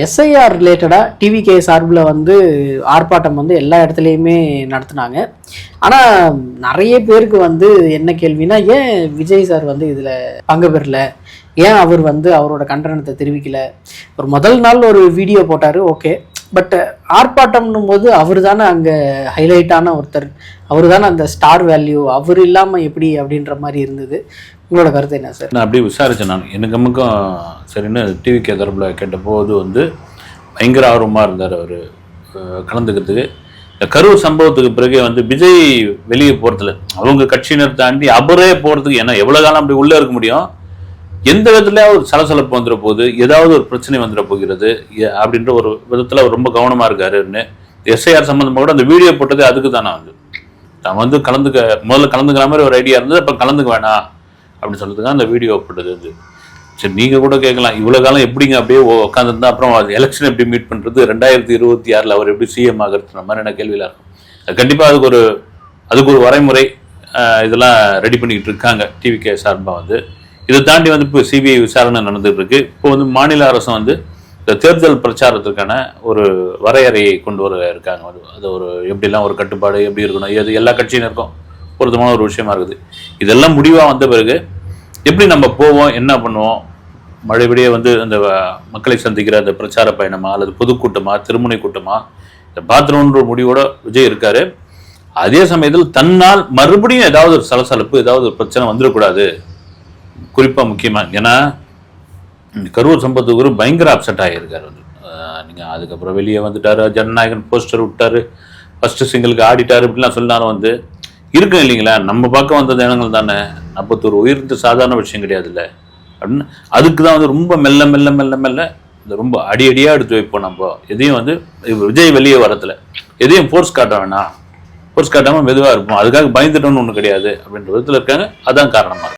SIR ரிலேட்டடாக TVK சார்பில் வந்து ஆர்ப்பாட்டம் வந்து எல்லா இடத்துலையுமே நடத்துனாங்க. ஆனால் நிறைய பேருக்கு வந்து என்ன கேள்வினா, ஏன் விஜய் சார் வந்து இதில் பங்கு பெறல, ஏன் அவர் வந்து அவரோட கண்டனத்தை தெரிவிக்கல. ஒரு முதல் நாள் ஒரு வீடியோ போட்டார், ஓகே. பட் ஆர்ப்பாட்டம்னும் போது அவர் தானே அங்கே ஹைலைட்டான ஒருத்தர், அவர் தானே அந்த ஸ்டார் வேல்யூ, அவர் இல்லாமல் எப்படி அப்படின்ற மாதிரி இருந்தது. உங்களோட கருத்து என்ன சார்? நான் அப்படியே விசாரித்தேன். நான் எனக்கு நமக்கும் சரின்னு டிவிகே தரப்பில் கேட்டபோது வந்து பயங்கர ஆர்வமாக இருந்தார் அவர் கலந்துக்கிறதுக்கு. இந்த கரூர் சம்பவத்துக்கு பிறகு வந்து விஜய் வெளியே போகிறதுல அவங்க கட்சியினர் தாண்டி அவரே போகிறதுக்கு, ஏன்னா எவ்வளோ காலம் அப்படி உள்ளே இருக்க முடியும், எந்த விதத்துல ஒரு சலசலப்பு வந்துட போகுது, ஏதாவது ஒரு பிரச்சனை வந்துட போகிறது அப்படின்ற ஒரு விதத்தில் அவர் ரொம்ப கவனமாக இருக்காருன்னு எஸ்ஐஆர் சம்மந்தமாக கூட அந்த வீடியோ போட்டதே அதுக்கு தானே நான் வந்து முதல்ல கலந்துக்கிற மாதிரி ஒரு ஐடியா இருந்தது, அப்போ கலந்துக்க வேணாம் அப்படின்னு சொல்றதுக்கு அந்த வீடியோ போட்டது வந்து. சரி, நீங்கள் கூட கேட்கலாம், இவ்வளோ காலம் எப்படிங்க அப்படியே உட்காந்துருந்தா அப்புறம் எலெக்ஷன் எப்படி மீட் பண்ணுறது, 2026 அவர் எப்படி சிஎம் ஆகிறதுன்ற மாதிரியான கேள்வியெலாம் இருக்கும். கண்டிப்பாக அதுக்கு ஒரு வரைமுறை இதெல்லாம் ரெடி பண்ணிக்கிட்டு இருக்காங்க டிவிகே சார்பாக வந்து. இதை தாண்டி வந்து இப்போ சிபிஐ விசாரணை நடந்துட்டு இருக்கு. இப்போ வந்து மாநில அரசும் வந்து இந்த தேர்தல் பிரச்சாரத்துக்கான ஒரு வரையறையை கொண்டு வர இருக்காங்க. அது ஒரு எப்படிலாம் ஒரு கட்டுப்பாடு எப்படி இருக்கணும், இது எல்லா கட்சியினருக்கும் பொருத்தமான ஒரு விஷயமா இருக்குது. இதெல்லாம் முடிவாக வந்த பிறகு எப்படி நம்ம போவோம், என்ன பண்ணுவோம், மறுபடியே வந்து அந்த மக்களை சந்திக்கிற அந்த பிரச்சார பயணமா அல்லது பொதுக்கூட்டமா திருமுனை கூட்டமா இதை பார்த்துணுன்ற முடிவோட விஜய் இருக்காரு. அதே சமயத்தில் தன்னால் மறுபடியும் ஏதாவது ஒரு சலசலப்பு, ஏதாவது ஒரு பிரச்சனை வந்துடக்கூடாது. குறிப்பாக முக்கியமாக ஏன்னா கரூர் சம்பவத்துக்கு பயங்கர அப்செட் ஆகியிருக்காரு வந்து. நீங்கள் அதுக்கப்புறம் வெளியே வந்துட்டார், ஜனநாயகன் போஸ்டர் விட்டார், ஃபர்ஸ்ட் சிங்கிளுக்கு ஆடிட்டார், இப்படிலாம் சொன்னாலும் வந்து இருக்கும் இல்லைங்களா, நம்ம பார்க்க வந்த ஜனங்கள் தானே, 41 உயிர்ந்து சாதாரண விஷயம் கிடையாது இல்லை அப்படின்னு. அதுக்கு தான் வந்து ரொம்ப மெல்ல மெல்ல மெல்ல மெல்ல இந்த ரொம்ப அடியடியாக எடுத்து வைப்போம். நம்ம எதையும் வந்து விஜய் வெளியே வரத்துல எதையும் ஃபோர்ஸ் காட்ட வேணாம், ஃபோர்ஸ் காட்டாமல் மெதுவாக இருப்போம், அதுக்காக பயந்துட்டோன்னு ஒன்றும் கிடையாது அப்படின்ற விதத்தில் இருக்காங்க. அதான் காரணமாக